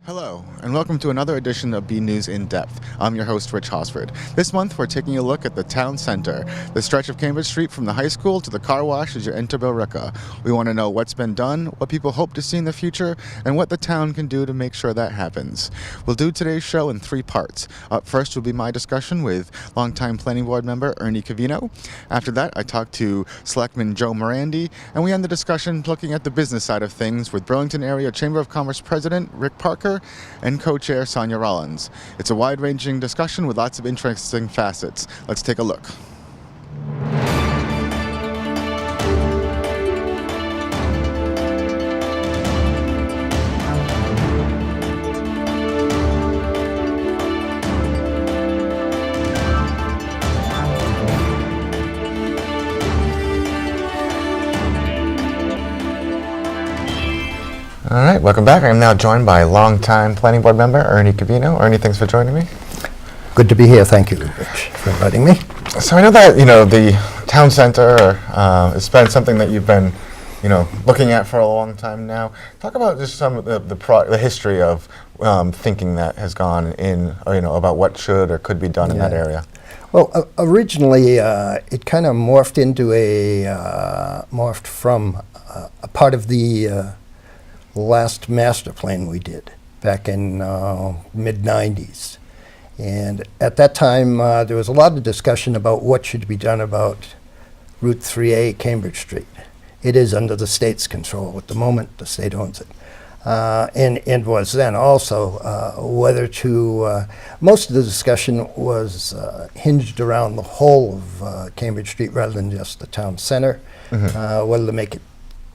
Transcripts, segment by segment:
Hello, and welcome to another edition of BNEWS In Depth. I'm your host, Rich Hosford. This month, we're taking a look at the town center, the stretch of Cambridge Street from the high school to the car wash as you enter Billerica. We want to know what's been done, what people hope to see in the future, and what the town can do to make sure that happens. We'll do today's show in three parts. Up first will be my discussion with longtime planning board member Ernie Cavino. After that, I talk to Selectman Joe Morandi, and we end the discussion looking at the business side of things with Burlington Area Chamber of Commerce President Rick Parker and co-chair Sonia Rollins. It's a wide-ranging discussion with lots of interesting facets. Let's take a look. All right, welcome back. I'm now joined by longtime planning board member Ernie Cavino. Ernie, thanks for joining me. Good to be here. Thank you, Rich, for inviting me. So I know that the town center has been something that you've been looking at for a long time now. Talk about just some of the history of thinking that has gone in about what should or could be done in that area. Well, originally it kind of morphed from a part of the last master plan we did back in mid-90s. And at that time, there was a lot of discussion about what should be done about Route 3A Cambridge Street. It is under the state's control at the moment. The state owns it. And was then also whether to, most of the discussion was hinged around the whole of Cambridge Street rather than just the town center, whether to make it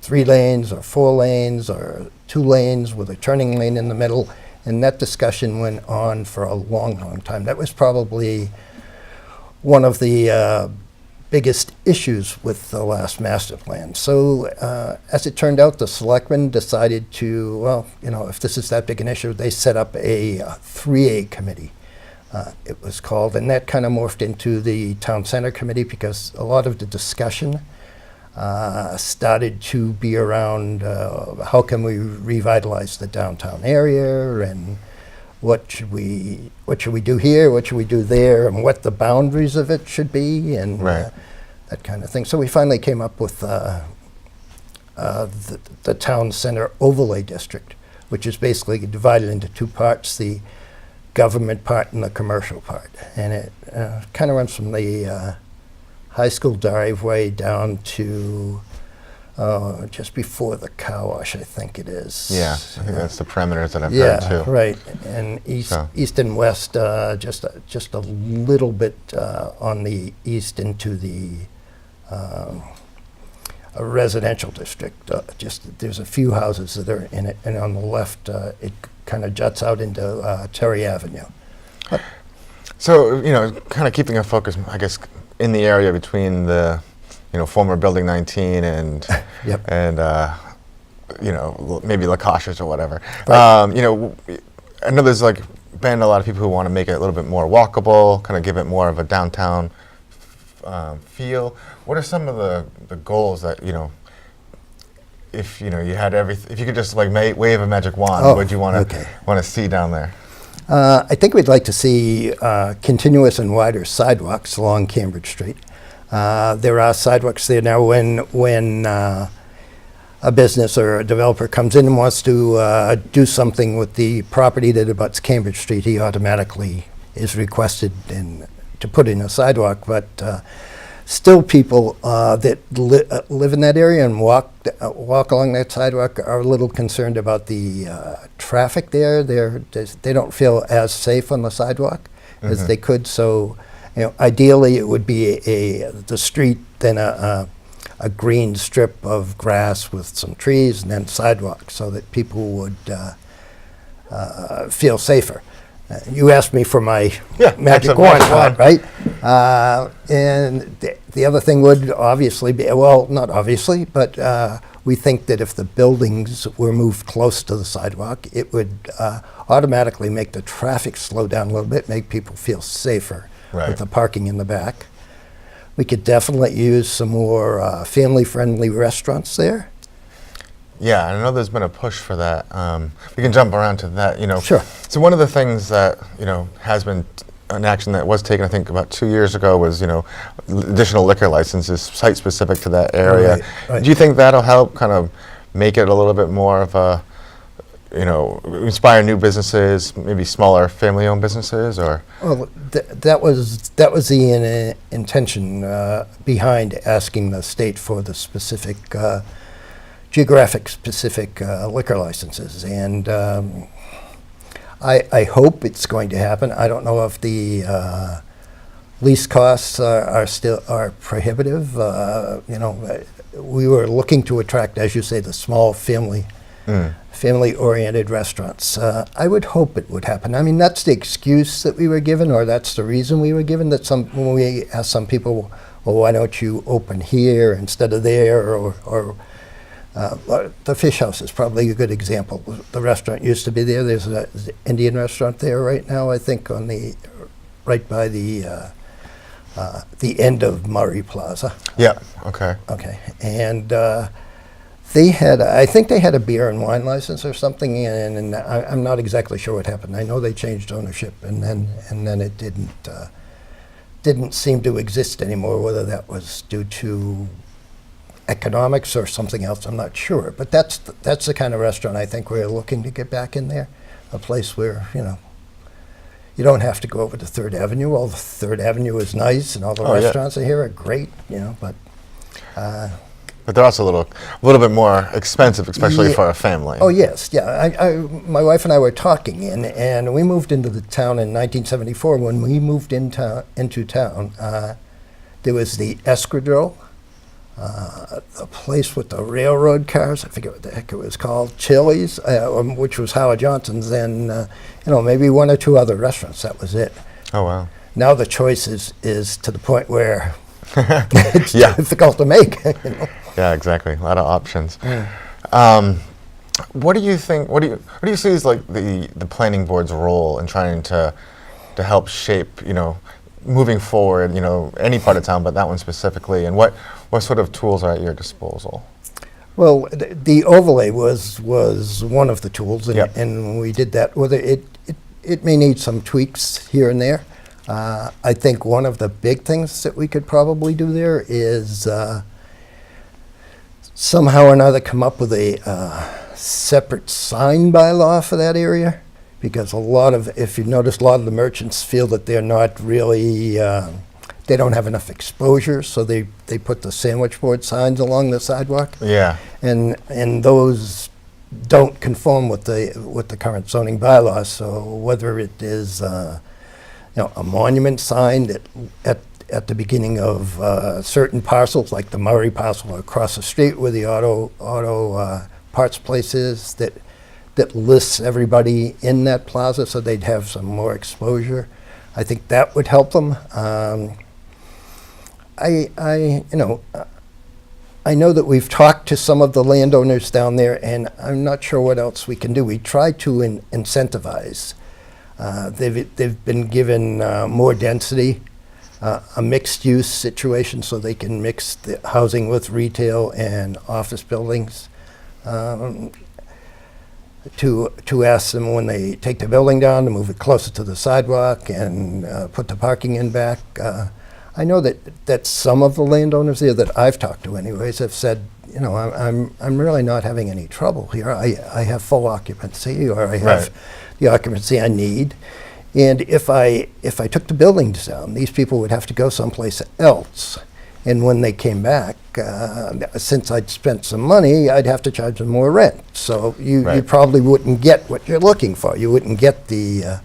3 lanes or 4 lanes or 2 lanes with a turning lane in the middle. And that discussion went on for a long, long time. That was probably one of the biggest issues with the last master plan. So as it turned out, the selectmen decided to, well, if this is that big an issue, they set up a 3A committee, it was called. And that kind of morphed into the town center committee because a lot of the discussion started to be around how can we revitalize the downtown area, and what should we do here, what should we do there, and what the boundaries of it should be, and that kind of thing. So we finally came up with the town center overlay district, which is basically divided into 2 parts: the government part and the commercial part. And it kind of runs from the high school driveway down to just before the car wash, I think it is. Yeah, I think that's the perimeters that I've heard too. Yeah, right. And east and west, just a little bit on the east into the a residential district. There's a few houses that are in it, and on the left, it kind of juts out into Terry Avenue. So kind of keeping a focus, I guess, in the area between the former Building 19 and and maybe LaCoche's or whatever. Right. I know there's been a lot of people who want to make it a little bit more walkable, kind of give it more of a downtown feel. What are some of the goals that if you had if you could just wave a magic wand, what would you want to see down there? I think we'd like to see continuous and wider sidewalks along Cambridge Street. There are sidewalks there now. When a business or a developer comes in and wants to do something with the property that abuts Cambridge Street, he automatically is requested to put in a sidewalk. But still, people that live in that area and walk along that sidewalk are a little concerned about the traffic there. They don't feel as safe on the sidewalk as they could. So, ideally, it would be the street, then a green strip of grass with some trees, and then sidewalk, so that people would feel safer. You asked me for my magic wand, right? And the other thing would obviously be, well, not obviously, but we think that if the buildings were moved close to the sidewalk, it would automatically make the traffic slow down a little bit, make people feel safer with the parking in the back. We could definitely use some more family-friendly restaurants there. Yeah, I know there's been a push for that. We can jump around to that, Sure. So one of the things that, has been an action that was taken, I think, about 2 years ago was, additional liquor licenses, site-specific to that area. Right, right. Do you think that'll help kind of make it a little bit more of a, inspire new businesses, maybe smaller family-owned businesses, or? Well, that was the intention behind asking the state for the specific, geographic specific liquor licenses, and I hope it's going to happen. I don't know if the lease costs are prohibitive. We were looking to attract, as you say, the small family-oriented restaurants. I would hope it would happen. I mean, that's the excuse that we were given, or that's the reason we were given. That when we asked some people, well, why don't you open here instead of there, or the Fish House is probably a good example. The restaurant used to be there. There's an Indian restaurant there right now, I think, right by the end of Murray Plaza. Yeah. Okay. Okay, and I think they had a beer and wine license or something, and I'm not exactly sure what happened. I know they changed ownership, and then it didn't seem to exist anymore. Whether that was due to economics or something else, I'm not sure. But that's the kind of restaurant I think we're looking to get back in there, a place where you don't have to go over to Third Avenue. All the Third Avenue is nice, and all the restaurants here are great, but. But they're also a little bit more expensive, especially for a family. Oh yes, yeah. My wife and I were talking, and we moved into the town in 1974. When we moved into town, there was the Esquadrille, a place with the railroad cars. I forget what the heck it was called. Chili's, which was Howard Johnson's, and maybe one or two other restaurants. That was it. Oh wow. Now the choice is to the point where it's difficult to make. Yeah, exactly. A lot of options. Yeah. What do you think? What do you see as like the planning board's role in trying to help shape, moving forward, any part of town, but that one specifically, and what sort of tools are at your disposal? Well, the overlay was one of the tools, and we did that. Whether it may need some tweaks here and there. I think one of the big things that we could probably do there is somehow or another come up with a separate sign bylaw for that area, because if you've noticed, a lot of the merchants feel that they're not really, they don't have enough exposure, so they put the sandwich board signs along the sidewalk. Yeah. And those don't conform with the current zoning bylaws. So whether it is a monument sign that at the beginning of certain parcels, like the Murray parcel across the street where the auto parts place is, that lists everybody in that plaza, so they'd have some more exposure. I think that would help them. I know that we've talked to some of the landowners down there, and I'm not sure what else we can do. We try to incentivize. They've been given more density, a mixed-use situation, so they can mix the housing with retail and office buildings. To ask them when they take the building down to move it closer to the sidewalk and put the parking in back. I know that some of the landowners there that I've talked to, anyways, have said, I'm really not having any trouble here. I have full occupancy, or I have the occupancy I need. And if I took the buildings down, these people would have to go someplace else. And when they came back, since I'd spent some money, I'd have to charge them more rent. So you probably wouldn't get what you're looking for. You wouldn't get the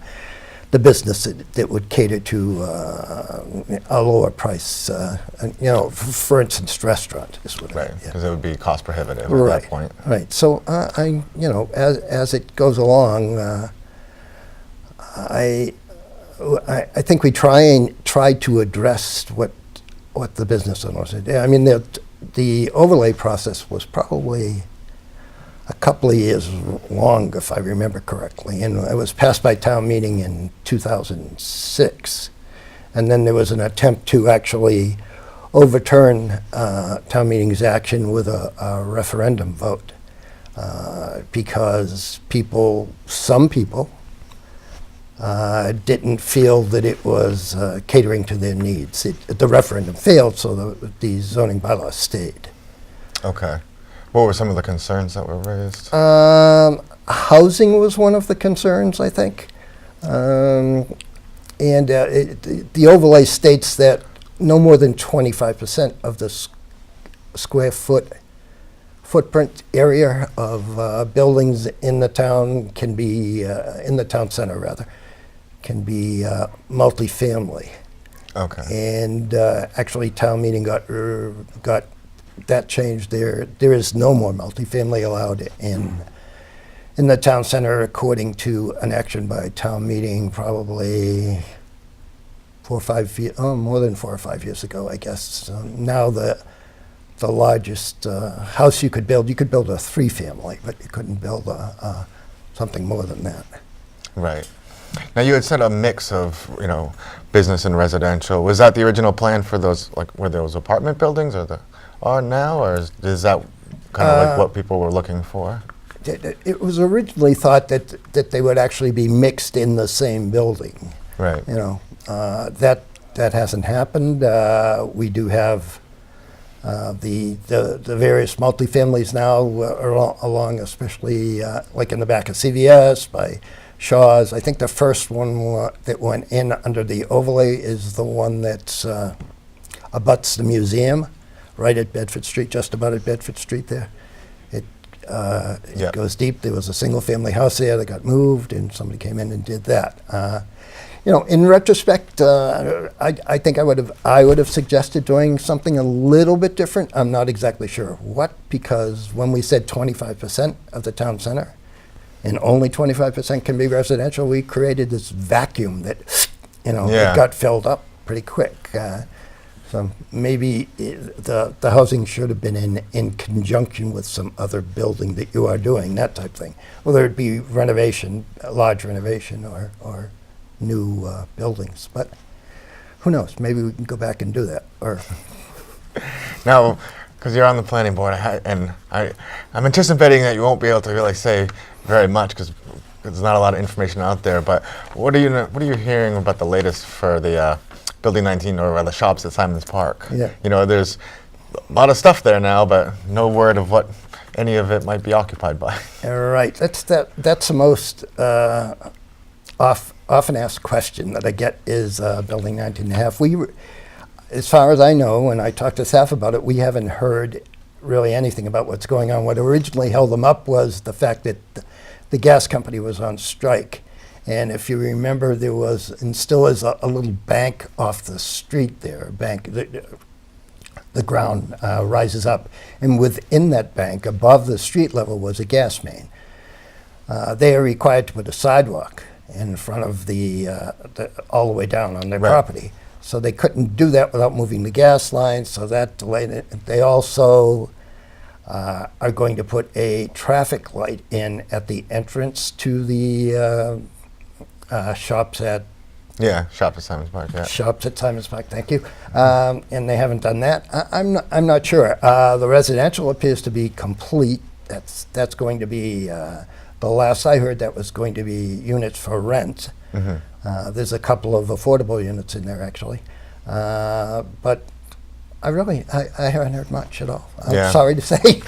business that would cater to a lower price. For instance, restaurant is what. Right, because it would be cost prohibitive at that point. Right. So as it goes along, I think we try to address what the business owners did. I mean, the overlay process was probably a couple of years long, if I remember correctly, and it was passed by town meeting in 2006. And then there was an attempt to actually overturn town meeting's action with a referendum vote. because some people didn't feel that it was catering to their needs. The referendum failed, so the zoning bylaws stayed. Okay. What were some of the concerns that were raised? Housing was one of the concerns, I think. The overlay states that no more than 25% of the square footprint area of buildings in the town can be, in the town center rather, can be multifamily. Okay. And actually town meeting got that changed. There is no more multifamily allowed in the town center, according to an action by town meeting probably 4 or 5 years, more than 4 or 5 years ago, I guess. So now the largest house you could build a 3-family, but you couldn't build something more than that. Right. Now you had said a mix of, business and residential. Was that the original plan for those, were those apartment buildings are now, or is that kind of like what people were looking for? It was originally thought that they would actually be mixed in the same building. Right. That hasn't happened. We do have the various multifamilies now along, especially like in the back of CVS by Shaw's. I think the first one that went in under the overlay is the one that abuts the museum, right at Bedford Street, just about at Bedford Street there. It goes deep. There was a single-family house there that got moved, and somebody came in and did that. In retrospect, I think I would have suggested doing something a little bit different. I'm not exactly sure what, because when we said 25% of the town center, and only 25% can be residential, we created this vacuum that, it got filled up pretty quick. So maybe the housing should have been in conjunction with some other building that you are doing, that type of thing. Whether it be renovation, a large renovation, or new buildings. But who knows? Maybe we can go back and do that. Or Now, because you're on the planning board, I'm anticipating that you won't be able to really say very much because there's not a lot of information out there. But what are you hearing about the latest for the Building 19 or the shops at Simon's Park? Yeah. There's a lot of stuff there now, but no word of what any of it might be occupied by. Right. That's the most often asked question that I get is Building 19 and a half. As far as I know, when I talked to staff about it, we haven't heard really anything about what's going on. What originally held them up was the fact that the gas company was on strike. And if you remember, there was, and still is, a little bank off the street there. The ground rises up. And within that bank, above the street level, was a gas main. They are required to put a sidewalk in front of all the way down on their property. So they couldn't do that without moving the gas lines, so that delayed it. They also are going to put a traffic light in at the entrance to the shops at Simon's Park. Yeah. Shops at Simon's Park. Thank you. And they haven't done that. I'm not sure. The residential appears to be complete. That's going to be the last I heard. That was going to be units for rent. Mm-hmm. There's a couple of affordable units in there actually, but I haven't heard much at all. I'm sorry to say.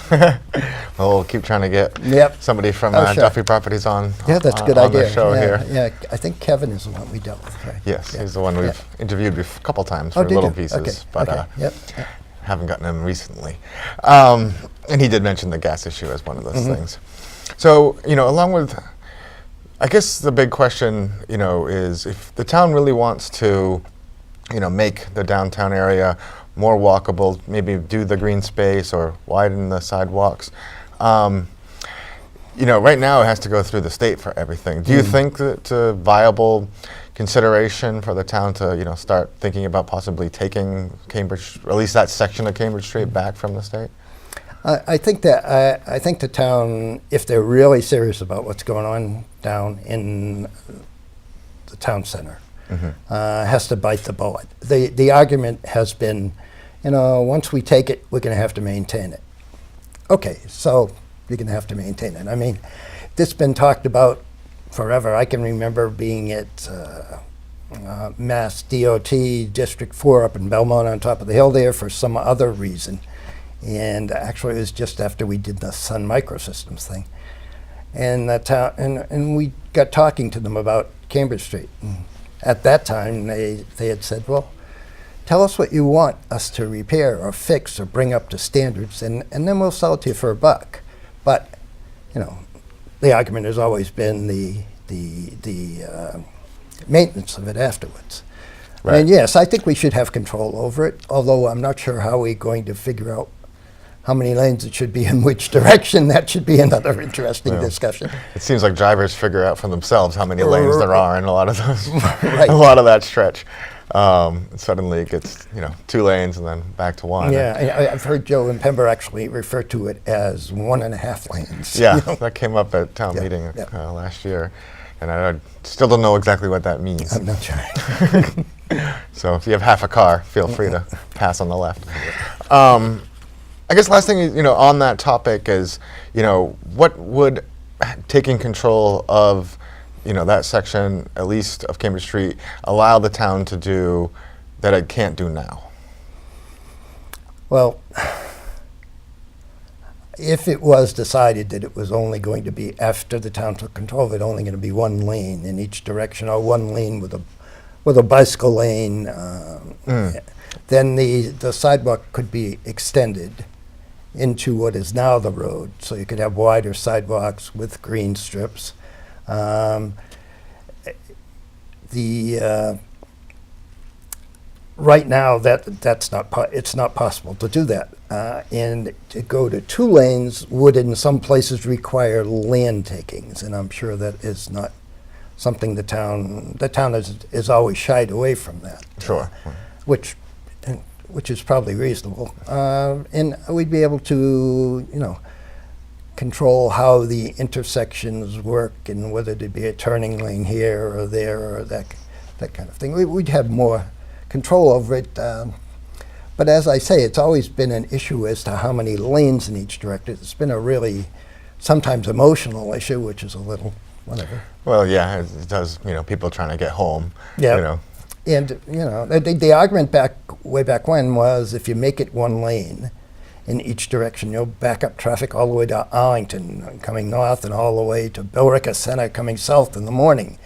Well, we'll keep trying to get somebody from sure. Duffy Properties on. Yeah, that's a good on idea. The show here. Yeah, I think Kevin is the one we dealt with. Right? Yes, he's the one we've interviewed a couple times for little pieces, but haven't gotten him recently. And he did mention the gas issue as one of those things. So, along with, I guess the big question, is if the town really wants to, make the downtown area more walkable, maybe do the green space or widen the sidewalks. Right now it has to go through the state for everything. Do you think that it's a viable consideration for the town to, start thinking about possibly taking Cambridge, or at least that section of Cambridge Street, back from the state? I think the town, if they're really serious about what's going on down in the town center, has to bite the bullet. The argument has been, once we take it, we're going to have to maintain it. Okay, so you're going to have to maintain it. I mean, this has been talked about forever. I can remember being at Mass DOT District 4 up in Belmont on top of the hill there for some other reason. And actually it was just after we did the Sun Microsystems thing. And that town, and we got talking to them about Cambridge Street. And at that time, they had said, well, tell us what you want us to repair or fix or bring up to standards, and then we'll sell it to you for $1. But, you know, the argument has always been the maintenance of it afterwards. Right. And yes, I think we should have control over it, although I'm not sure how we're going to figure out how many lanes it should be in which direction. That should be another interesting discussion. It seems like drivers figure out for themselves how many lanes there are in a lot of those, Right. a lot of that stretch. Suddenly it gets 2 lanes and then back to 1. Yeah, I've heard Joe and Pember actually refer to it as 1.5 lanes. Yeah, you know? that came up at town Yeah, meeting yeah. last year, and I still don't know exactly what that means. I'm not sure. So if you have half a car, feel free to pass on the left. I guess last thing, on that topic is, what would taking control of, that section, at least of Cambridge Street, allow the town to do that it can't do now? Well, if it was decided that it was only going to be, after the town took control of it, only going to be 1 lane in each direction, or 1 lane with a bicycle lane, then the sidewalk could be extended into what is now the road, so you could have wider sidewalks with green strips. Right now, it's not possible to do that, and to go to 2 lanes would in some places require land takings, and I'm sure that is not something the town is always shied away from that. Sure. Which is probably reasonable, and we'd be able to, control how the intersections work and whether there'd be a turning lane here or there or that kind of thing. We'd have more control over it, but as I say, it's always been an issue as to how many lanes in each direction. It's been a really sometimes emotional issue, which is a little whatever. Well, yeah, it does. People trying to get home. Yeah. And the argument way back when was if you make it 1 lane in each direction, you'll back up traffic all the way to Arlington coming north and all the way to Billerica Center coming south in the morning.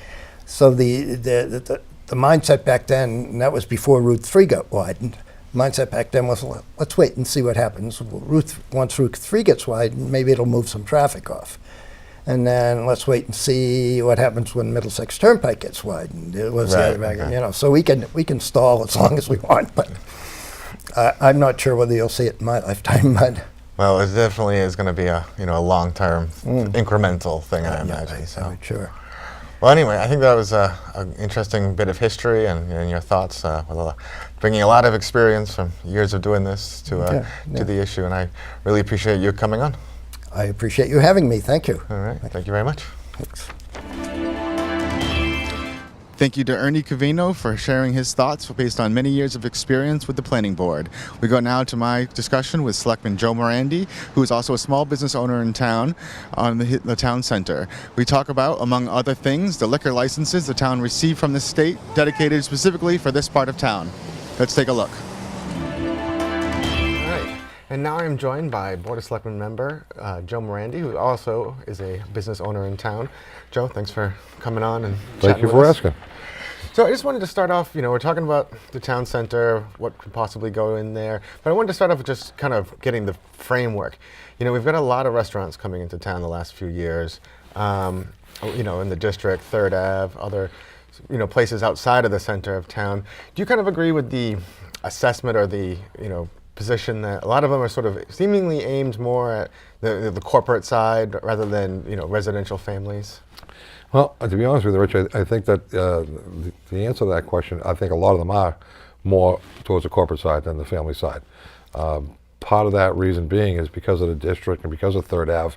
So the mindset back then, and that was before Route 3 got widened, mindset back then was, let's wait and see what happens. Once Route 3 gets widened, maybe it'll move some traffic off. And then let's wait and see what happens when Middlesex Turnpike gets widened. It was the other back, so we can stall as long as we want, but I'm not sure whether you'll see it in my lifetime. But well, it definitely is going to be a long-term incremental thing, I imagine. I'm sure. Well, anyway, I think that was an interesting bit of history and your thoughts, bringing a lot of experience from years of doing this to the issue, and I really appreciate you coming on. I appreciate you having me. Thank you. All right. Thank you very much. Thanks. Thank you to Ernie Covino for sharing his thoughts based on many years of experience with the planning board. We go now to my discussion with Selectman Joe Morandi, who is also a small business owner in town on the town center. We talk about, among other things, the liquor licenses the town received from the state dedicated specifically for this part of town. Let's take a look. And now I'm joined by Board of Selectmen member Joe Morandi, who also is a business owner in town. Joe, thanks for coming on and Thank you for asking. So I just wanted to start off, we're talking about the town center, what could possibly go in there, but I wanted to start off with just kind of getting the framework. We've got a lot of restaurants coming into town the last few years, in the district, 3rd Ave, other, places outside of the center of town. Do you kind of agree with the assessment or the, position that a lot of them are sort of seemingly aimed more at the corporate side rather than residential families? Well, to be honest with you, Rich, I think that the answer to that question, I think a lot of them are more towards the corporate side than the family side. Part of that reason being is because of the district and because of 3rd Ave.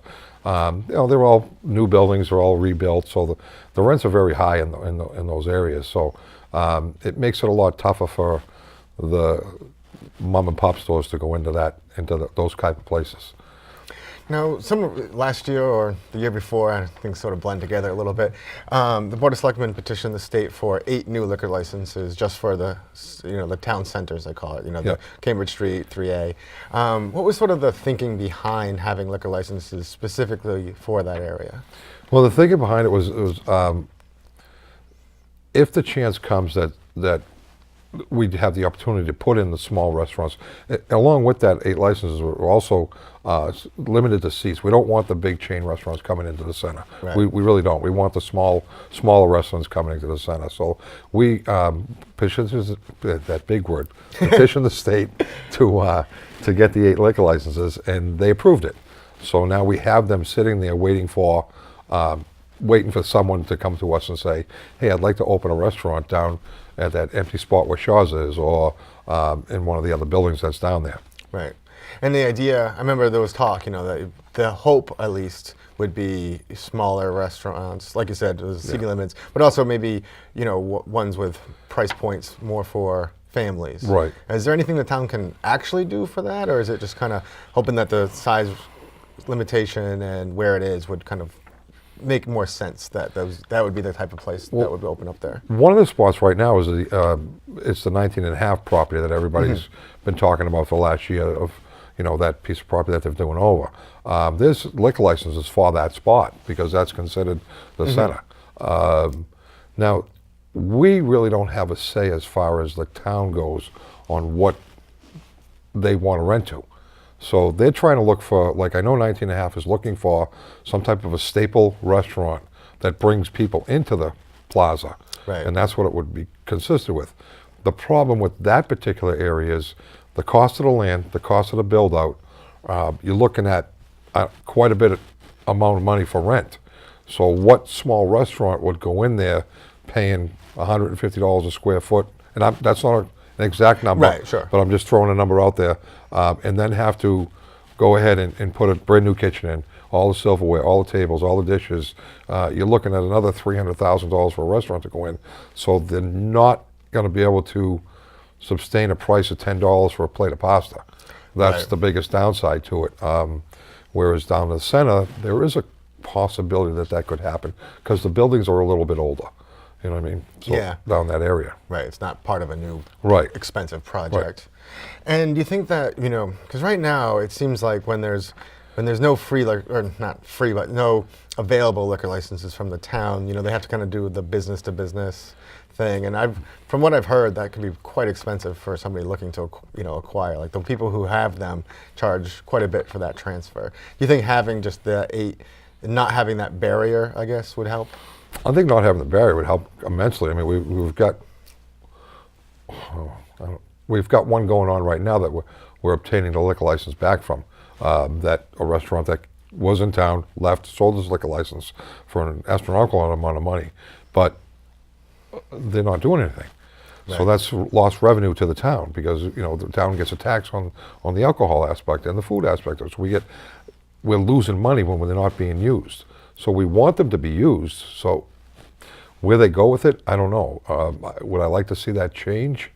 They're all new buildings, they're all rebuilt, so the rents are very high in those areas. So it makes it a lot tougher for the mom and pop stores to go into those type of places. Now, last year or the year before, I think sort of blend together a little bit. The Board of Selectmen petitioned the state for 8 new liquor licenses just for the town centers, I call it. The Cambridge Street 3A. What was sort of the thinking behind having liquor licenses specifically for that area? Well, the thinking behind it was if the chance comes that we'd have the opportunity to put in the small restaurants. Along with that, 8 licenses were also limited to seats. We don't want the big chain restaurants coming into the center. Right. We really don't. We want the smaller restaurants coming into the center. So we petitioned, that big word, petitioned the state to get the 8 liquor licenses, and they approved it. So now we have them sitting there waiting for someone to come to us and say, hey, I'd like to open a restaurant down at that empty spot where Shaw's is, or in one of the other buildings that's down there. Right. And the idea, I remember there was talk, that the hope at least would be smaller restaurants, like you said, there's seating limits, but also maybe, ones with price points more for families. Right. Is there anything the town can actually do for that, or is it just kind of hoping that the size limitation and where it is would kind of make more sense that would be the type of place that would open up there? One of the spots right now is it's the 19.5 property that everybody's been talking about for the last year of, that piece of property that they're doing over. There's liquor licenses for that spot because that's considered the center. Now, we really don't have a say as far as the town goes on what they want to rent to. So they're trying to look for, like I know 19.5 is looking for some type of a staple restaurant that brings people into the plaza. Right. And that's what it would be consistent with. The problem with that particular area is the cost of the land, the cost of the build out, you're looking at quite a bit of amount of money for rent. So what small restaurant would go in there paying $150 a square foot? And that's not an exact number, right, sure. But I'm just throwing a number out there, and then have to go ahead and put a brand new kitchen in, all the silverware, all the tables, all the dishes. You're looking at another $300,000 for a restaurant to go in. So they're not going to be able to sustain a price of $10 for a plate of pasta. That's right. the biggest downside to it. Whereas down in the center, there is a possibility that could happen because the buildings are a little bit older. You know what I mean? So down that area. Right, it's not part of a new expensive project. Right. And do you think that, because right now it seems like when there's no free, or not free, but no available liquor licenses from the town, they have to kind of do the business to business thing. And from what I've heard, that can be quite expensive for somebody looking to, acquire. Like the people who have them charge quite a bit for that transfer. Do you think having just the 8, not having that barrier, I guess, would help? I think not having the barrier would help immensely. I mean, we've got one going on right now that we're obtaining the liquor license back from. That a restaurant that was in town left, sold his liquor license for an astronomical amount of money, but they're not doing anything. Right. So that's lost revenue to the town because the town gets a tax on the alcohol aspect and the food aspect of it. So we're losing money when they're not being used. So we want them to be used. So where they go with it, I don't know. Would I like to see that change?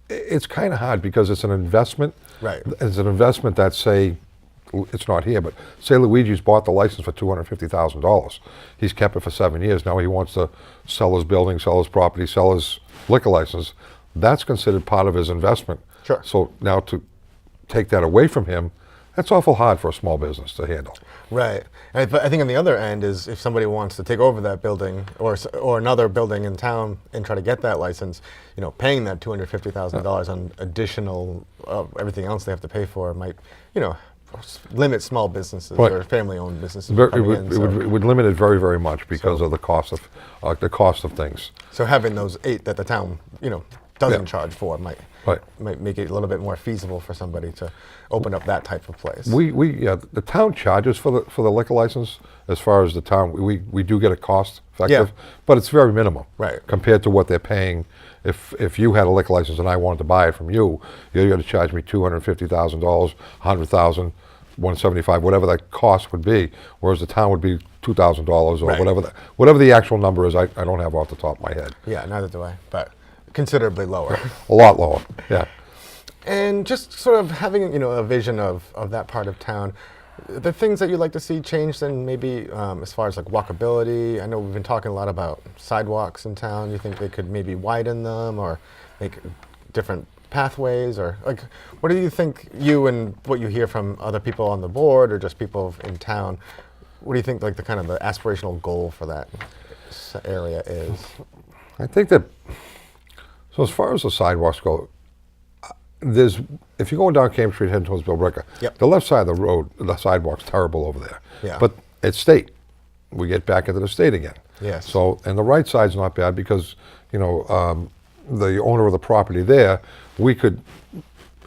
It's kind of hard because it's an investment. Right. It's an investment that, say, it's not here, but say Luigi's bought the license for $250,000. He's kept it for 7 years. Now he wants to sell his building, sell his property, sell his liquor license. That's considered part of his investment. Sure. So now to take that away from him, that's awful hard for a small business to handle. Right. But I think on the other end is if somebody wants to take over that building or another building in town and try to get that license, paying that $250,000 on additional everything else they have to pay for might, limit small businesses or family-owned businesses. It would limit it very, very much because of the cost of things. So having those 8 that the town, doesn't charge for might make it a little bit more feasible for somebody to open up that type of place. The town charges for the liquor license. As far as the town, we do get a cost effective, but it's very minimal compared to what they're paying. If you had a liquor license and I wanted to buy it from you, you're going to charge me $250,000, $100,000, $175,000, whatever that cost would be. Whereas the town would be $2,000 or whatever the actual number is. I don't have off the top of my head. Yeah, neither do I, but considerably lower. A lot lower, yeah. And just sort of having, a vision of that part of town, the things that you'd like to see changed, then maybe as far as like walkability. I know we've been talking a lot about sidewalks in town. You think they could maybe widen them or make different pathways, or like, what do you think, you and what you hear from other people on the board or just people in town, what do you think like the kind of the aspirational goal for that area is? I think that, so as far as the sidewalks go, if you're going down Cambridge Street heading towards Billerica, Yep. the left side of the road, the sidewalk's terrible over there. Yeah. But it's state. We get back into the state again. Yes. So, and the right side's not bad because, the owner of the property there, we could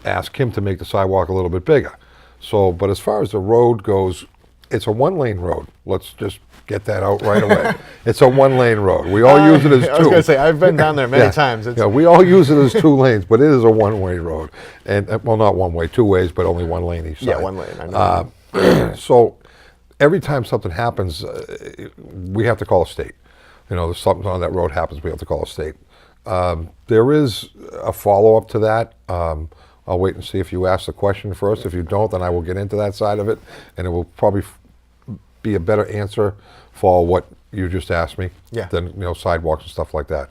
ask him to make the sidewalk a little bit bigger. So, but as far as the road goes, it's a one-lane road. Let's just get that out right away. It's a one-lane road. We all use it as two. I was going to say, I've been down there many times. Yeah, we all use it as 2 lanes, but it is a one-way road. And, well, not one way, 2 ways, but only 1 lane each side. Yeah, 1 lane. I know. So every time something happens, we have to call a state. There's something on that road happens, we have to call a state. There is a follow-up to that. I'll wait and see if you ask the question first. If you don't, then I will get into that side of it, and it will probably be a better answer for what you just asked me than sidewalks and stuff like that.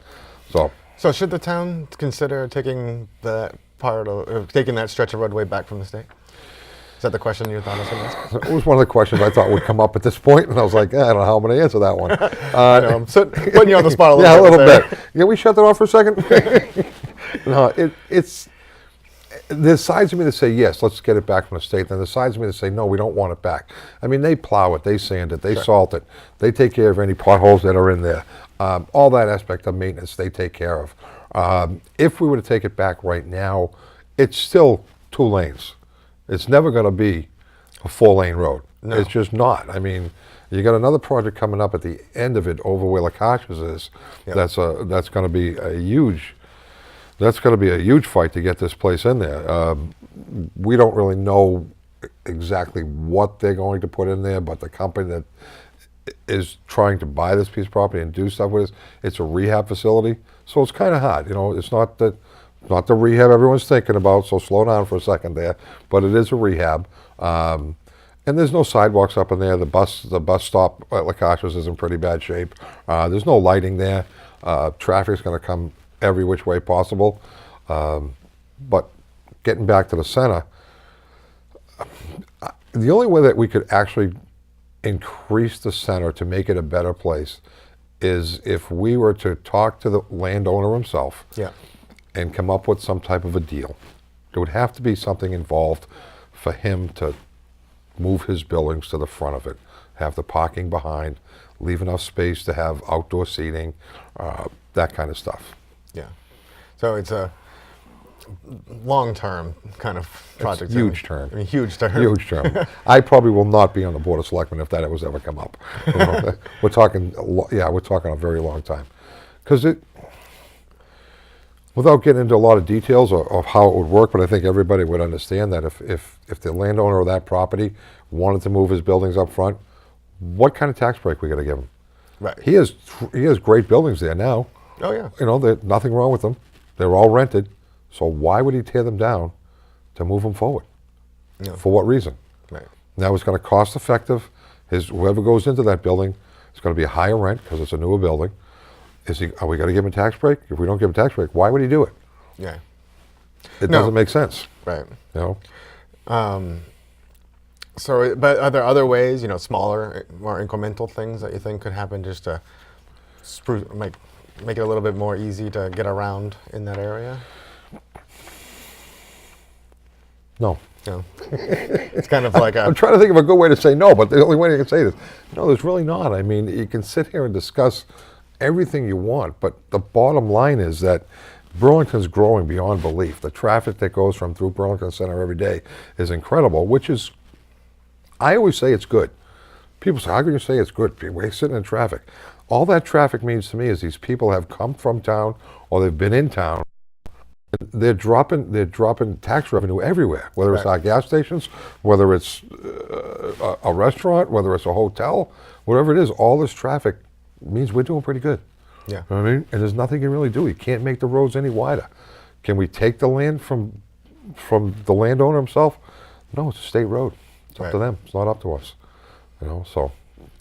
So should the town consider taking that taking that stretch of roadway back from the state? Is that the question you thought I was going to ask? it was one of the questions I thought would come up at this point, and I was like, I don't know how I'm going to answer that one. I know, I'm putting you on the spot a little bit. Yeah, a little there. bit. Yeah, we shut that off for a second. No, it's. There's sides of me that say yes, let's get it back from the state. Then there's sides of me that say no, we don't want it back. I mean, they plow it, they sand it, they salt it, they take care of any potholes that are in there. All that aspect of maintenance, they take care of. If we were to take it back right now, it's still 2 lanes. It's never going to be a 4-lane road. No. It's just not. I mean, you got another project coming up at the end of it over where Lacash's is. Yep. That's going to be a huge. That's going to be a huge fight to get this place in there. We don't really know exactly what they're going to put in there, but the company that is trying to buy this piece of property and do stuff with it, it's a rehab facility, so it's kind of hard. It's not the rehab everyone's thinking about, so slow down for a second there, but it is a rehab. And there's no sidewalks up in there. The bus stop at Lacash's is in pretty bad shape. There's no lighting there. Traffic's going to come every which way possible. But getting back to the center, the only way that we could actually increase the center to make it a better place is if we were to talk to the landowner himself and come up with some type of a deal. There would have to be something involved for him to move his buildings to the front of it, have the parking behind, leave enough space to have outdoor seating, that kind of stuff. Yeah. So it's a long-term kind of project. It's huge term. I mean, huge term. Huge term. I probably will not be on the Board of Selectmen if that was ever come up. We're talking a very long time. Because without getting into a lot of details of how it would work, but I think everybody would understand that if the landowner of that property wanted to move his buildings up front, what kind of tax break we got to give him? Right. He has great buildings there now. Oh, yeah. There's nothing wrong with them. They're all rented. So why would he tear them down to move them forward? No. For what reason? Right. Now it's going to cost effective. Whoever goes into that building, it's going to be a higher rent because it's a newer building. Are we going to give him a tax break? If we don't give him a tax break, why would he do it? Yeah. It doesn't make sense. Right. So, but are there other ways, smaller, more incremental things that you think could happen just to make it a little bit more easy to get around in that area? No. No. It's kind of like I'm trying to think of a good way to say no, but the only way I can say this, no, there's really not. I mean, you can sit here and discuss everything you want, but the bottom line is that Burlington's growing beyond belief. The traffic that goes through Burlington Center every day is incredible, which is, I always say it's good. People say, how can you say it's good? We're sitting in traffic. All that traffic means to me is these people have come from town or they've been in town. They're dropping tax revenue everywhere, whether it's our gas stations, whether it's a restaurant, whether it's a hotel, whatever it is. All this traffic means we're doing pretty good. Yeah. You know what I mean? And there's nothing you can really do. You can't make the roads any wider. Can we take the land from from the landowner himself, no, it's a state road. It's up to Right. them. It's not up to us. So.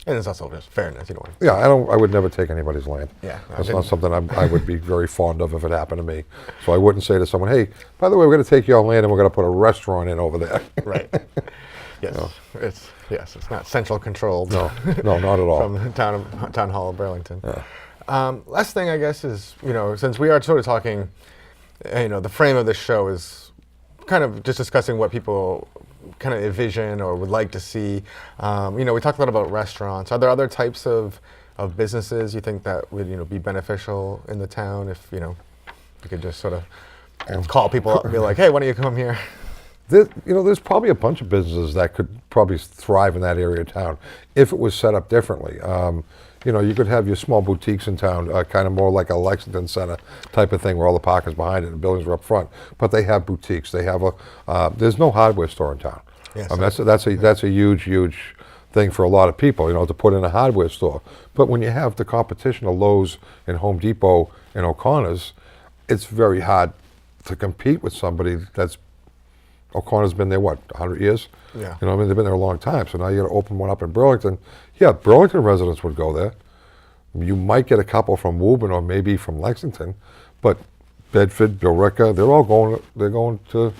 And it's also just fairness, you know. Yeah, I would never take anybody's land. Yeah, I That's didn't- not something I would be very fond of if it happened to me. So I wouldn't say to someone, hey, by the way, we're going to take your land and we're going to put a restaurant in over there. Right. Yes. It's not central controlled. No, not at all. From the town hall of Burlington. Last thing, I guess, is, since we are sort of talking, the frame of this show is kind of just discussing what people kind of envision or would like to see. We talked a lot about restaurants. Are there other types of businesses you think that would be beneficial in the town if you could just sort of call people up and be like, hey, why don't you come here? There's probably a bunch of businesses that could probably thrive in that area of town if it was set up differently. You could have your small boutiques in town, kind of more like a Lexington Center type of thing, where all the parking's behind it and the buildings are up front. But they have boutiques. They have there's no hardware store in town. Yes, That's a huge thing for a lot of people, to put in a hardware store. But when you have the competition of Lowe's and Home Depot and O'Connor's, it's very hard to compete with somebody that's O'Connor's been there, 100 years? Yeah. They've been there a long time. So now you got to open one up in Burlington. Yeah, Burlington residents would go there. You might get a couple from Woburn or maybe from Lexington, but Bedford, Billerica, they're going to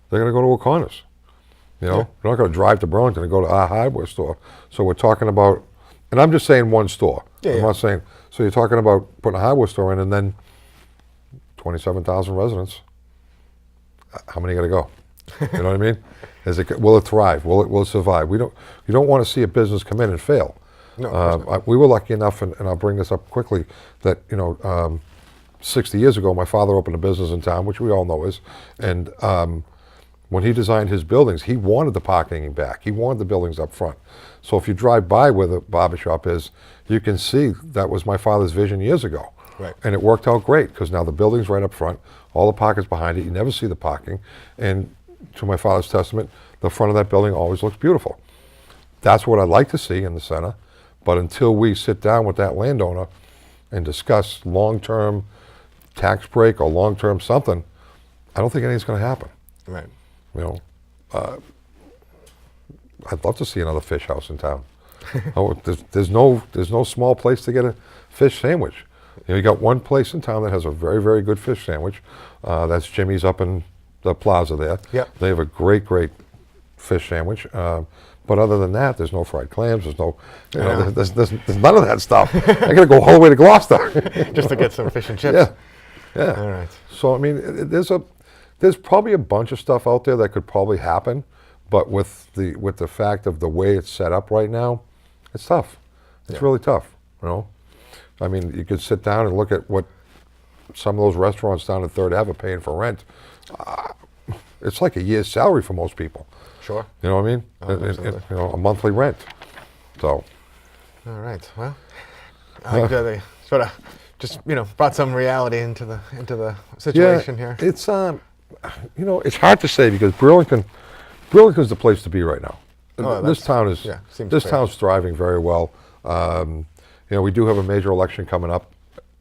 go to O'Connor's. They're not going to drive to Burlington and go to our hardware store. So we're talking about, and I'm just saying one store. I'm not saying, so you're talking about putting a hardware store in and then 27,000 residents. How many got to go? You know what I mean? Will it thrive? Will it survive? You don't want to see a business come in and fail. No, we were lucky enough, and I'll bring this up quickly, that 60 years ago, my father opened a business in town, which we all know is, and when he designed his buildings, he wanted the parking back. He wanted the buildings up front. So if you drive by where the barbershop is, you can see that was my father's vision years ago. Right. And it worked out great because now the building's right up front, all the parking's behind it, you never see the parking, and to my father's testament, the front of that building always looks beautiful. That's what I'd like to see in the center, but until we sit down with that landowner and discuss long-term tax break or long-term something, I don't think anything's going to happen. Right. I'd love to see another fish house in town. There's no small place to get a fish sandwich. You got one place in town that has a very, very good fish sandwich. That's Jimmy's up in the plaza there. Yep. They have a great fish sandwich. But other than that, there's no fried clams. There's no, there's none of that stuff. I got to go all the way to Gloucester Just to get some fish and chips. Yeah. All right. So I mean, there's probably a bunch of stuff out there that could probably happen, but with the fact of the way it's set up right now, it's tough. It's really tough. I mean, you could sit down and look at what some of those restaurants down at Third Ave are paying for rent. It's like a year's salary for most people. Sure. You know what I mean? Absolutely. A monthly rent. So. All right. Well, I think they sort of just brought some reality into the situation here. It's it's hard to say because Burlington's the place to be right now. This town seems this fair. town's thriving very well. We do have a major election coming up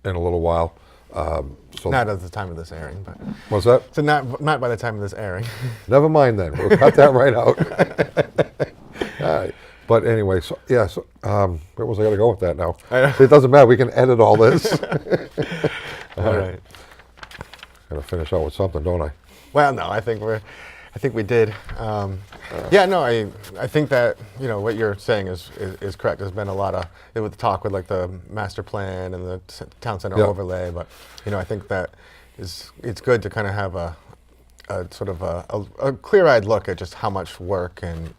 in a little while. So Not at the time of this airing, but what's that? so not by the time of this airing. Never mind then. We'll cut that right out. All right. But anyway, where was I going to go with that now? It doesn't matter. We can edit all this. All right. Got to finish out with something, don't I? Well, no, I think we did. I think that what you're saying is correct. There's been a lot of with the talk with like the master plan and the town center overlay, but I think that it's good to kind of have a sort of a clear-eyed look at just how much work and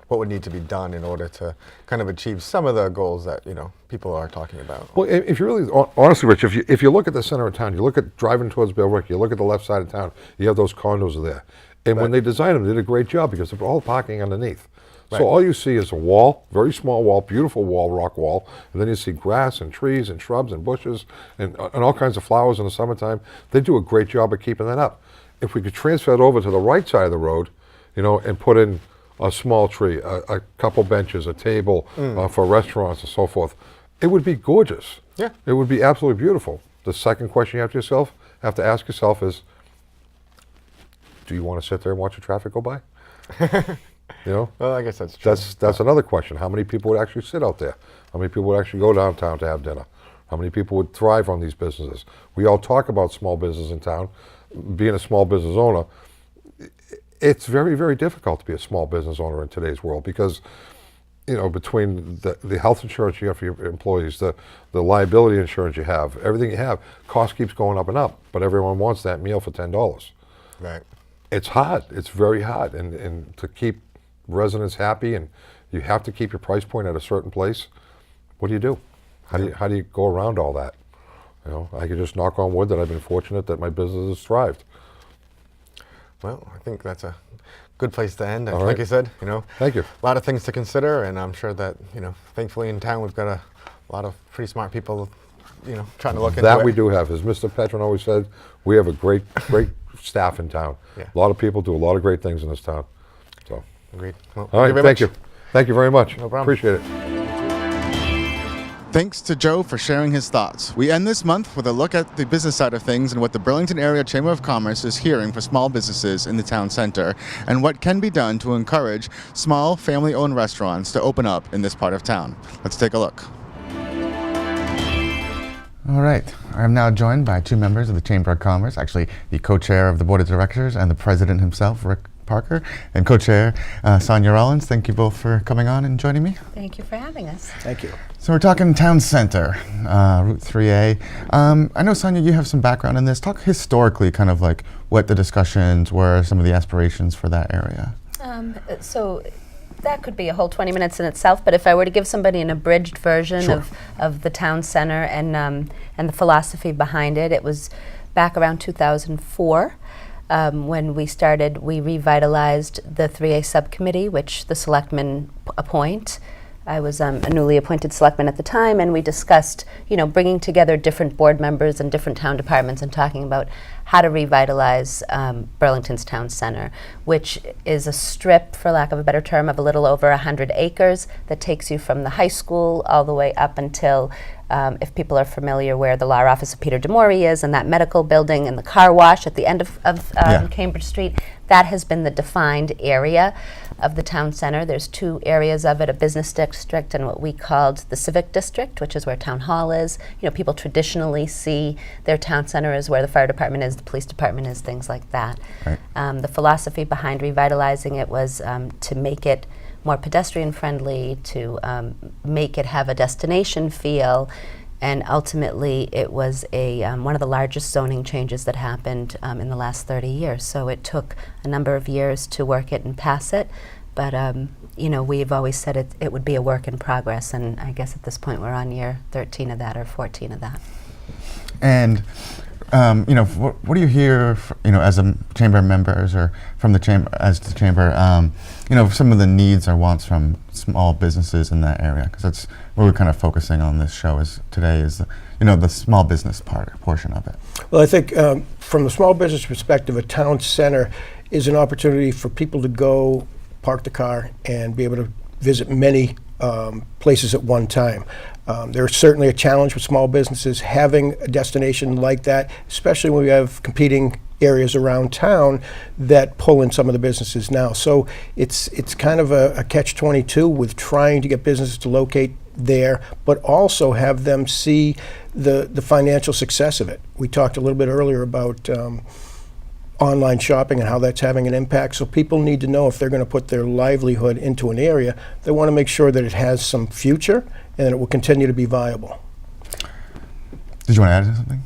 what would need to be done in order to kind of achieve some of the goals that people are talking about. Well, if you really, honestly, Rich, if you look at the center of town, you look at driving towards Billerica, you look at the left side of town, you have those condos there. And when they designed them, they did a great job because they're all parking underneath. Right. So all you see is a wall, very small wall, beautiful wall, rock wall, and then you see grass and trees and shrubs and bushes and all kinds of flowers in the summertime. They do a great job of keeping that up. If we could transfer it over to the right side of the road, and put in a small tree, a couple benches, a table for restaurants and so forth, it would be gorgeous. Yeah. It would be absolutely beautiful. The second question you have to ask yourself is, do you want to sit there and watch the traffic go by? You know? Well, I guess that's true. That's another question. How many people would actually sit out there? How many people would actually go downtown to have dinner? How many people would thrive on these businesses? We all talk about small business in town. Being a small business owner, it's very, very difficult to be a small business owner in today's world because, you know, between the health insurance you have for your employees, the liability insurance you have, everything you have, cost keeps going up and up, but everyone wants that meal for $10. Right. It's hard. It's very hard. And to keep residents happy, and you have to keep your price point at a certain place, what do? How do you go around all that? You know, I could just knock on wood that I've been fortunate that my business has thrived. Well, I think that's a good place to end. All Like right. you said, you know, Thank you. a lot of things to consider, and I'm sure that, you know, thankfully in town we've got a lot of pretty smart people, you know, trying to look into it. That we do have. As Mr. Petron always said, we have a great staff in town. Yeah. A lot of people do a lot of great things in this town. So, Agreed. Well, all right, very thank much. you. Thank you very much. No problem. Appreciate it. Thanks to Joe for sharing his thoughts. We end this month with a look at the business side of things and what the Burlington Area Chamber of Commerce is hearing for small businesses in the town center and what can be done to encourage small family-owned restaurants to open up in this part of town. Let's take a look. All right. I'm now joined by two members of the Chamber of Commerce, actually the co-chair of the Board of Directors and the president himself, Rick Parker, and co-chair Sonia Rollins. Thank you both for coming on and joining me. Thank you for having us. Thank you. So we're talking town center, Route 3A. I know, Sonia, you have some background in this. Talk historically, kind of like what the discussions were, some of the aspirations for that area. So that could be a whole 20 minutes in itself, but if I were to give somebody an abridged version Sure. of the town center and the philosophy behind it, it was back around 2004. When we started, we revitalized the 3A subcommittee, which the selectmen appoint. I was a newly appointed selectman at the time, and we discussed, you know, bringing together different board members and different town departments and talking about how to revitalize Burlington's town center, which is a strip, for lack of a better term, of a little over 100 acres that takes you from the high school all the way up until, if people are familiar, where the law office of Peter DeMori is, and that medical building and the car wash at the end of Yeah. Cambridge Street. That has been the defined area of the town center. There's two areas of it, a business district and what we called the civic district, which is where town hall is. You know, people traditionally see their town center as where the fire department is, the police department is, things like that. Right. The philosophy behind revitalizing it was to make it more pedestrian friendly, to make it have a destination feel, and ultimately it was one of the largest zoning changes that happened in the last 30 years. So it took a number of years to work it and pass it, but you know, we've always said it would be a work in progress, and I guess at this point we're on year 13 of that or 14 of that. And you know, what do you hear, you know, as a chamber members or from the chamber, as the chamber, you know, some of the needs or wants from small businesses in that area? Because that's what we're kind of focusing on this show today is, you know, the small business portion of it. Well, I think from the small business perspective, a town center is an opportunity for people to go park the car and be able to visit many places at one time. There's certainly a challenge with small businesses having a destination like that, especially when we have competing areas around town that pull in some of the businesses now. So it's kind of a catch-22 with trying to get businesses to locate there, but also have them see the financial success of it. We talked a little bit earlier about online shopping and how that's having an impact. So people need to know if they're going to put their livelihood into an area, they want to make sure that it has some future and that it will continue to be viable. Did you want to add something?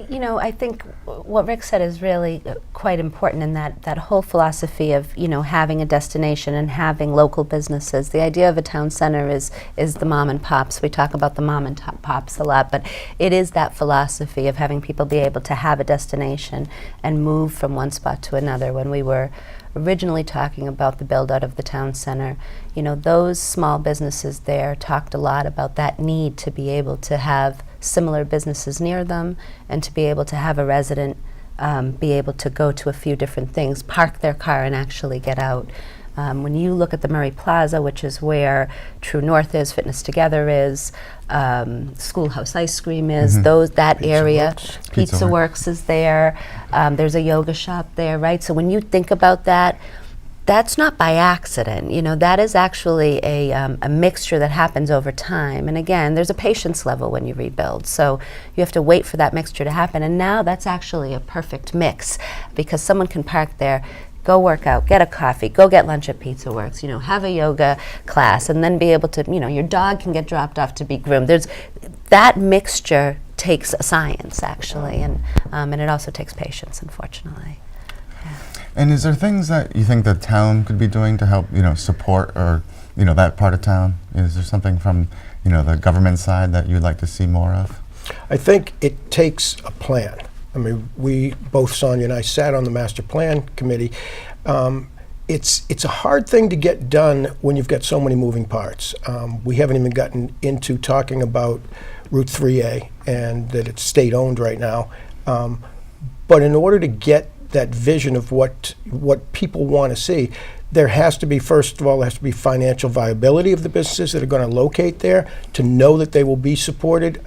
You know, I think what Rick said is really quite important in that whole philosophy of, you know, having a destination and having local businesses. The idea of a town center is the mom and pops. We talk about the mom and pops a lot, but it is that philosophy of having people be able to have a destination and move from one spot to another. When we were originally talking about the build out of the town center, you know, those small businesses there talked a lot about that need to be able to have similar businesses near them and to be able to have a resident be able to go to a few different things, park their car and actually get out. When you look at the Murray Plaza, which is where True North is, Fitness Together is, Schoolhouse Ice Cream is, that area, Pizza Works is there. There's a yoga shop there, right? So when you think about that, that's not by accident. You know, that is actually a mixture that happens over time. And again, there's a patience level when you rebuild. So you have to wait for that mixture to happen. And now that's actually a perfect mix, because someone can park there, go work out, get a coffee, go get lunch at Pizza Works, you know, have a yoga class, and then be able to, you know, your dog can get dropped off to be groomed. There's that mixture takes a science, actually, and it also takes patience, unfortunately. And is there things that you think the town could be doing to help, you know, support or, you know, that part of town? Is there something from, you know, the government side that you'd like to see more of? I think it takes a plan. I mean, we both, Sonia and I, sat on the master plan committee. It's a hard thing to get done when you've got so many moving parts. We haven't even gotten into talking about Route 3A and that it's state-owned right now. But in order to get that vision of what people want to see, there has to be, first of all, there has to be financial viability of the businesses that are going to locate there, to know that they will be supported.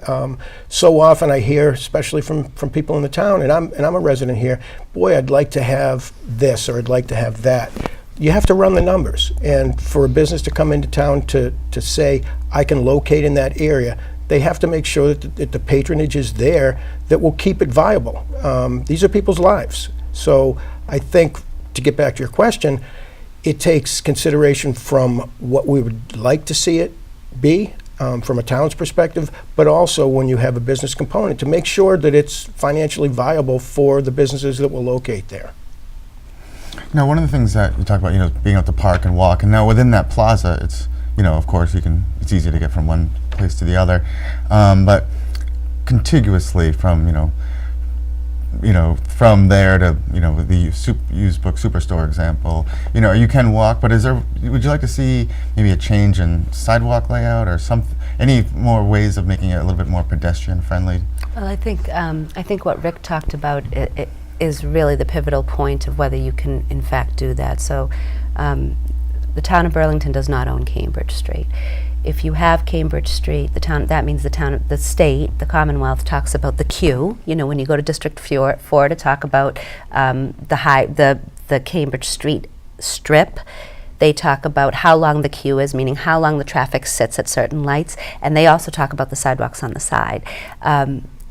So often I hear, especially from people in the town, and I'm a resident here, boy, I'd like to have this or I'd like to have that. You have to run the numbers, and for a business to come into town to say, I can locate in that area, they have to make sure that the patronage is there that will keep it viable. These are people's lives. So I think, to get back to your question, it takes consideration from what we would like to see it be from a town's perspective, but also when you have a business component, to make sure that it's financially viable for the businesses that will locate there. Now, one of the things that you talk about, you know, being able to park and walk, and now within that plaza, it's, you know, of course, it's easy to get from one place to the other, but contiguously from, from there to, you know, the used book superstore example, you know, you can walk, but would you like to see maybe a change in sidewalk layout or any more ways of making it a little bit more pedestrian friendly? Well, I think what Rick talked about it is really the pivotal point of whether you can in fact do that. So the town of Burlington does not own Cambridge Street. If you have Cambridge Street, that means the state, the Commonwealth, talks about the queue. You know, when you go to District 4 to talk about the Cambridge Street strip, they talk about how long the queue is, meaning how long the traffic sits at certain lights, and they also talk about the sidewalks on the side.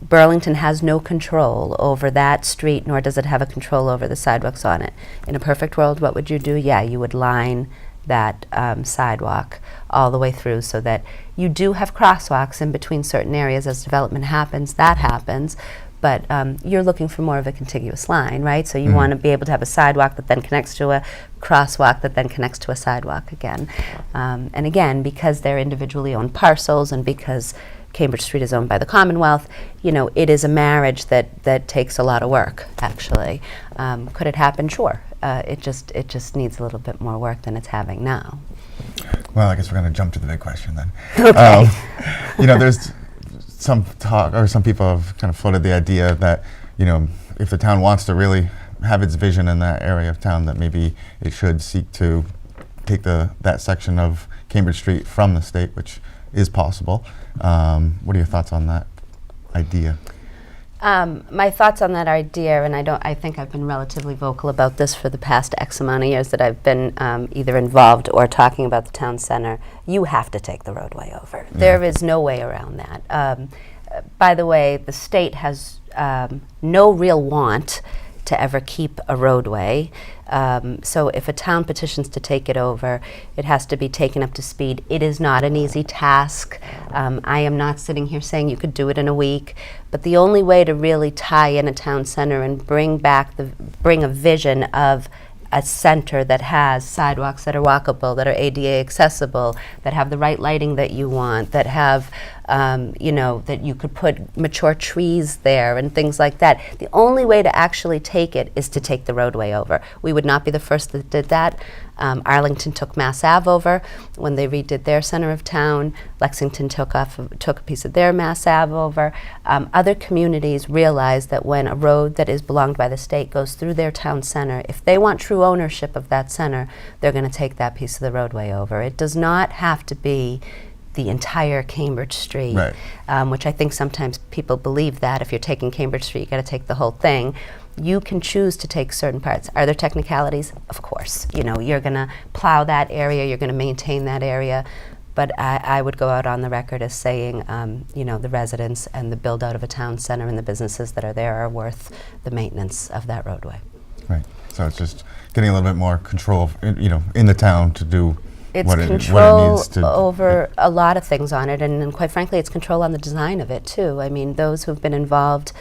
Burlington has no control over that street, nor does it have a control over the sidewalks on it. In a perfect world, what would you do? Yeah, you would line that sidewalk all the way through so that you do have crosswalks in between certain areas as development happens. That happens, but you're looking for more of a contiguous line, right? So you want to be able to have a sidewalk that then connects to a crosswalk that then connects to a sidewalk again. And again, because they're individually owned parcels and because Cambridge Street is owned by the Commonwealth, you know, it is a marriage that takes a lot of work, actually. Could it happen? Sure. It just needs a little bit more work than it's having now. Well, I guess we're going to jump to the big question then. Okay. You know, there's some talk, or some people have kind of floated the idea that, you know, if the town wants to really have its vision in that area of town, that maybe it should seek to take that section of Cambridge Street from the state, which is possible. What are your thoughts on that idea? My thoughts on that idea, and I think I've been relatively vocal about this for the past X amount of years that I've been either involved or talking about the town center. You have to take the roadway over. Yeah. There is no way around that. By the way, the state has no real want to ever keep a roadway. So if a town petitions to take it over, it has to be taken up to speed. It is not an easy task. I am not sitting here saying you could do it in a week, but the only way to really tie in a town center and bring a vision of a center that has sidewalks that are walkable, that are ADA accessible, that have the right lighting that you want, that have that you could put mature trees there and things like that. The only way to actually take it is to take the roadway over. We would not be the first that did that. Arlington took Mass Ave over when they redid their center of town. Lexington took a piece of their Mass Ave over. Other communities realize that when a road that is belonged by the state goes through their town center, if they want true ownership of that center, they're going to take that piece of the roadway over. It does not have to be the entire Cambridge Street, Right. Which I think sometimes people believe that if you're taking Cambridge Street, you got to take the whole thing. You can choose to take certain parts. Are there technicalities? Of course. You're going to plow that area, you're going to maintain that area. But I would go out on the record as saying, the residents and the build out of a town center and the businesses that are there are worth the maintenance of that roadway. Right. So it's just getting a little bit more control, in the town to do It's what it control needs to. over a lot of things on it, and quite frankly, it's control on the design of it too. I mean, those who've been involved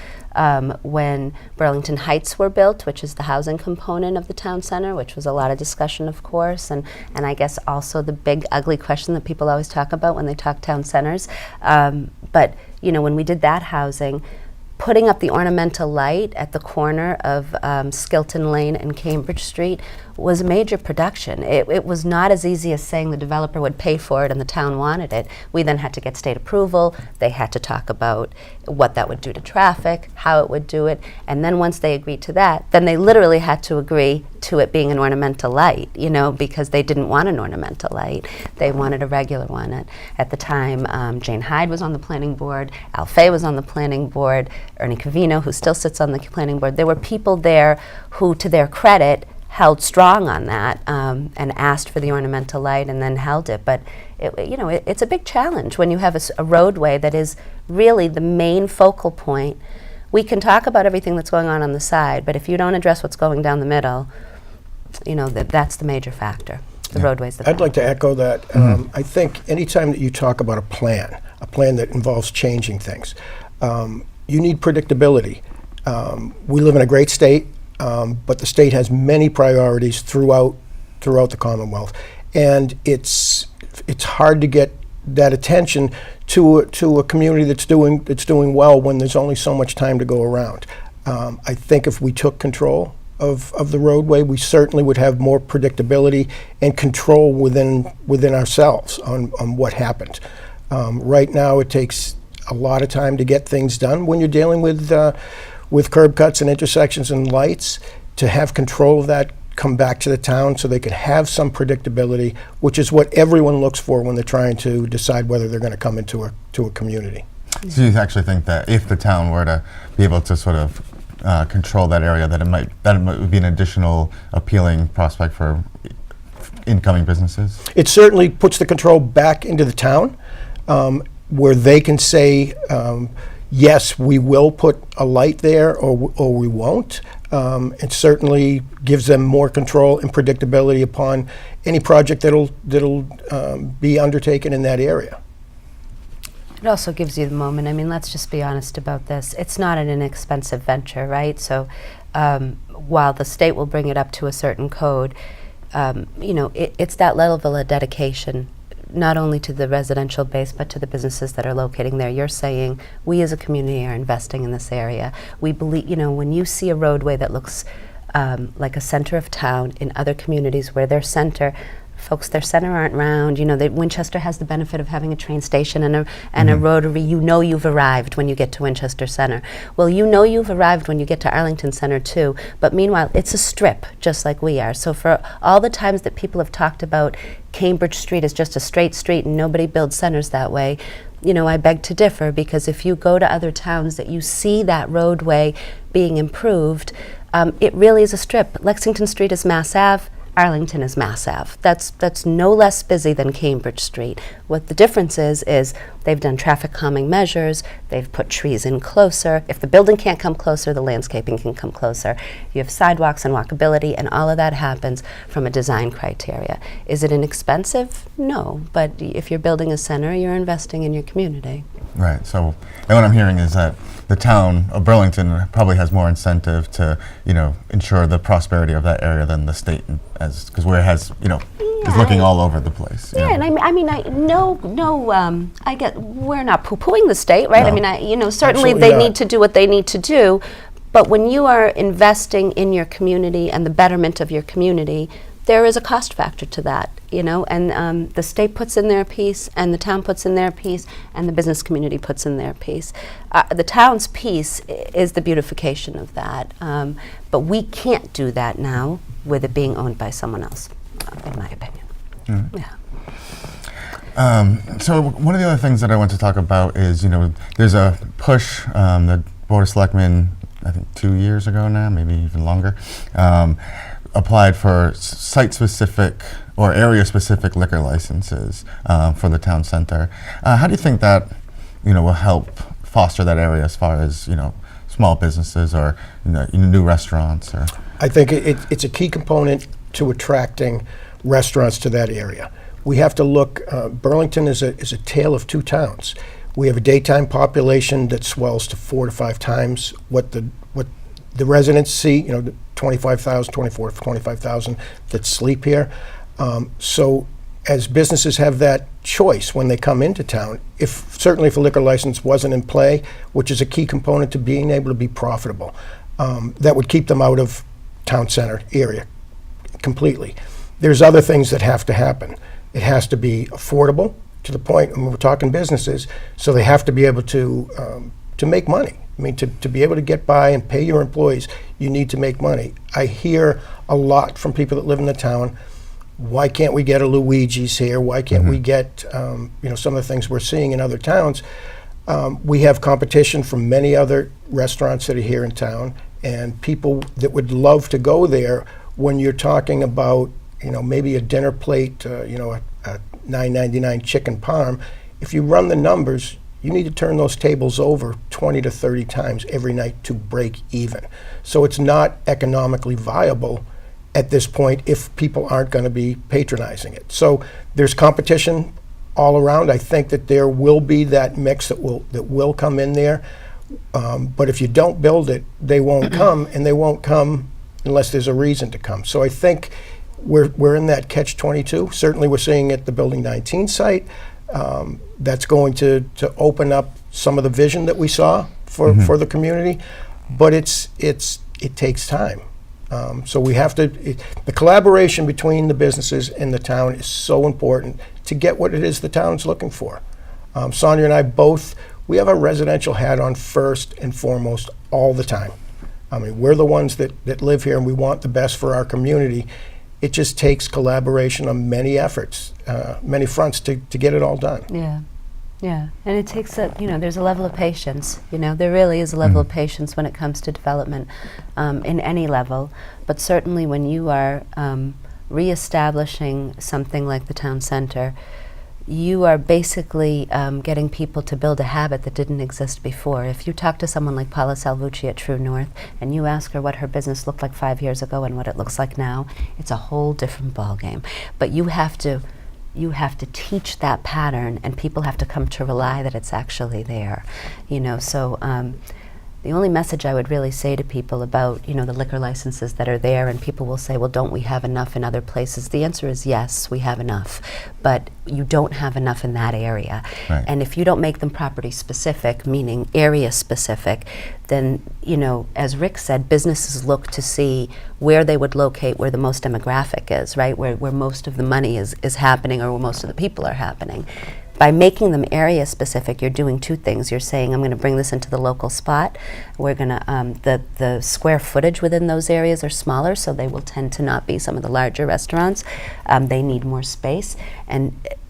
when Burlington Heights were built, which is the housing component of the town center, which was a lot of discussion, of course, and I guess also the big ugly question that people always talk about when they talk town centers. But when we did that housing, putting up the ornamental light at the corner of Skilton Lane and Cambridge Street was a major production. It was not as easy as saying the developer would pay for it and the town wanted it. We then had to get state approval. They had to talk about what that would do to traffic, how it would do it, and then once they agreed to that, then they literally had to agree to it being an ornamental light, because they didn't want an ornamental light. They wanted a regular one. At the time, Jane Hyde was on the planning board, Al Fay was on the planning board, Ernie Covino, who still sits on the planning board. There were people there who, to their credit, held strong on that and asked for the ornamental light and then held it. But it's a big challenge when you have a roadway that is really the main focal point. We can talk about everything that's going on the side, but if you don't address what's going down the middle, that's the major factor. The roadways. I'd like to echo that. I think anytime that you talk about a plan that involves changing things, you need predictability. We live in a great state, but the state has many priorities throughout the Commonwealth, and it's hard to get that attention to a community that's doing well when there's only so much time to go around. I think if we took control of the roadway, we certainly would have more predictability and control within ourselves on what happened. Right now, it takes a lot of time to get things done when you're dealing with curb cuts and intersections and lights. To have control of that, come back to the town so they can have some predictability, which is what everyone looks for when they're trying to decide whether they're going to come into a community. So you actually think that if the town were to be able to sort of control that area, that it would be an additional appealing prospect for incoming businesses? It certainly puts the control back into the town, where they can say, yes, we will put a light there, or we won't. It certainly gives them more control and predictability upon any project that'll be undertaken in that area. It also gives you the moment. I mean, let's just be honest about this. It's not an inexpensive venture, right? So while the state will bring it up to a certain code, it's that level of dedication, not only to the residential base, but to the businesses that are locating there. You're saying, we as a community are investing in this area. We believe, when you see a roadway that looks like a center of town in other communities where their center aren't round. Winchester has the benefit of having a train station and a rotary. You've arrived when you get to Winchester Center. Well, you've arrived when you get to Arlington Center too. But meanwhile, it's a strip, just like we are. So for all the times that people have talked about Cambridge Street as just a straight street and nobody builds centers that way, I beg to differ, because if you go to other towns that you see that roadway being improved, it really is a strip. Lexington Street is Mass Ave. Arlington is Mass Ave. That's no less busy than Cambridge Street. What the difference is they've done traffic calming measures, they've put trees in closer. If the building can't come closer, the landscaping can come closer. You have sidewalks and walkability, and all of that happens from a design criteria. Is it inexpensive? No, but if you're building a center, you're investing in your community. Right. So, and what I'm hearing is that the town of Burlington probably has more incentive to, ensure the prosperity of that area than the state, because where it has, is looking all over the place. Yeah, and I get, we're not poo-pooing the state, right? No. I mean, certainly Absolutely they not. need to do what they need to do, but when you are investing in your community and the betterment of your community, there is a cost factor to that, and the state puts in their piece, and the town puts in their piece, and the business community puts in their piece. The town's piece is the beautification of that, but we can't do that now with it being owned by someone else, in my opinion. Yeah. So one of the other things that I want to talk about is, there's a push, the Board of Selectmen, I think 2 years ago now, maybe even longer, applied for site-specific or area-specific liquor licenses for the town center. How do you think that, will help foster that area as far as, small businesses or new restaurants? Or I think it's a key component to attracting restaurants to that area. We have to look, Burlington is a tale of two towns. We have a daytime population that swells to 4 to 5 times what the residents see, 25,000, 25,000 that sleep here. So as businesses have that choice when they come into town, certainly if a liquor license wasn't in play, which is a key component to being able to be profitable, that would keep them out of town center area completely. There's other things that have to happen. It has to be affordable to the point, and we're talking businesses, so they have to be able to make money. I mean, to be able to get by and pay your employees, you need to make money. I hear a lot from people that live in the town, why can't we get a Luigi's here? Why can't we get, some of the things we're seeing in other towns? We have competition from many other restaurants that are here in town, and people that would love to go there when you're talking about, maybe a dinner plate, a $9.99 chicken parm. If you run the numbers, you need to turn those tables over 20 to 30 times every night to break even. So it's not economically viable at this point if people aren't going to be patronizing it. So there's competition all around. I think that there will be that mix that will come in there. But if you don't build it, they won't come, and they won't come unless there's a reason to come. So I think we're in that catch-22. Certainly we're seeing at the Building 19 site. That's going to open up some of the vision that we saw for the community, but it takes time. So we have to, the collaboration between the businesses and the town is so important to get what it is the town's looking for. Sonia and I both, we have our residential hat on first and foremost all the time. I mean, we're the ones that live here and we want the best for our community. It just takes collaboration on many efforts, many fronts to get it all done. Yeah, and it takes there's a level of patience. There really is a level of patience when it comes to development in any level, but certainly when you are reestablishing something like the town center, you are basically getting people to build a habit that didn't exist before. If you talk to someone like Paula Salvucci at True North and you ask her what her business looked like 5 years ago and what it looks like now, it's a whole different ballgame. But you have to teach that pattern, and people have to come to rely that it's actually there. So the only message I would really say to people about, the liquor licenses that are there, and people will say, well, don't we have enough in other places? The answer is yes, we have enough, but you don't have enough in that area. Right. And if you don't make them property specific, meaning area specific, then, as Rick said, businesses look to see where they would locate where the most demographic is, right? Where most of the money is happening, or where most of the people are happening. By making them area specific, you're doing two things. You're saying, I'm going to bring this into the local spot. We're going to, the square footage within those areas are smaller, so they will tend to not be some of the larger restaurants. They need more space.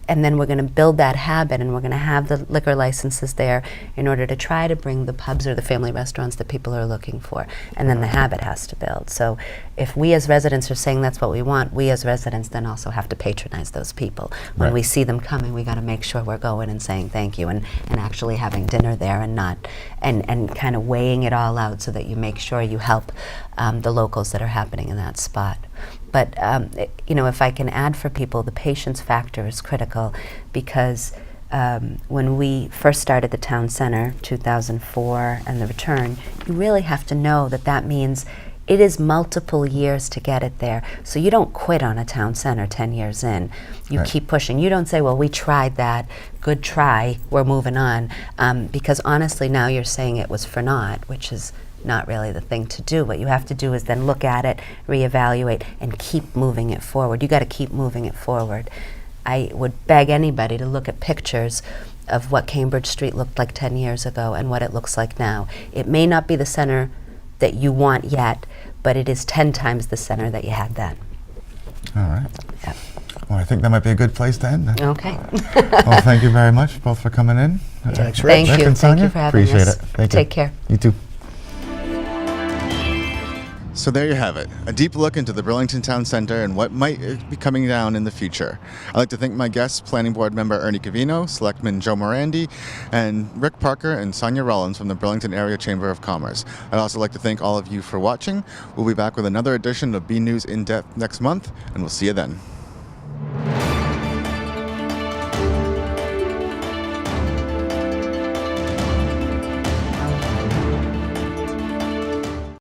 And then we're going to build that habit, and we're going to have the liquor licenses there in order to try to bring the pubs or the family restaurants that people are looking for. And then the habit has to build. So if we as residents are saying that's what we want, we as residents then also have to patronize those people. When Right. we see them coming, we got to make sure we're going and saying thank you, and actually having dinner there, and not and kind of weighing it all out so that you make sure you help the locals that are happening in that spot. But if I can add for people, the patience factor is critical, because when we first started the town center, 2004, and the return, you really have to know that means it is multiple years to get it there. So you don't quit on a town center 10 years in. You Right. keep pushing. You don't say, well, we tried that, good try, we're moving on. Because honestly, now you're saying it was for naught, which is not really the thing to do. What you have to do is then look at it, reevaluate, and keep moving it forward. You got to keep moving it forward. I would beg anybody to look at pictures of what Cambridge Street looked like 10 years ago and what it looks like now. It may not be the center that you want yet, but it is 10 times the center that you had then. All right. Yep. Well, I think that might be a good place to end. Okay. Well, thank you very much both for coming in. Thanks, Thank Rich. Rick you. and Thank Sonia, you for having appreciate us. it. Thank you. Take care. You too. So there you have it, a deep look into the Burlington Town Center and what might be coming down in the future. I'd like to thank my guests, Planning Board member Ernie Cavino, Selectman Joe Morandi, and Rick Parker and Sonia Rollins from the Burlington Area Chamber of Commerce. I'd also like to thank all of you for watching. We'll be back with another edition of BNEWS In Depth next month, and we'll see you then.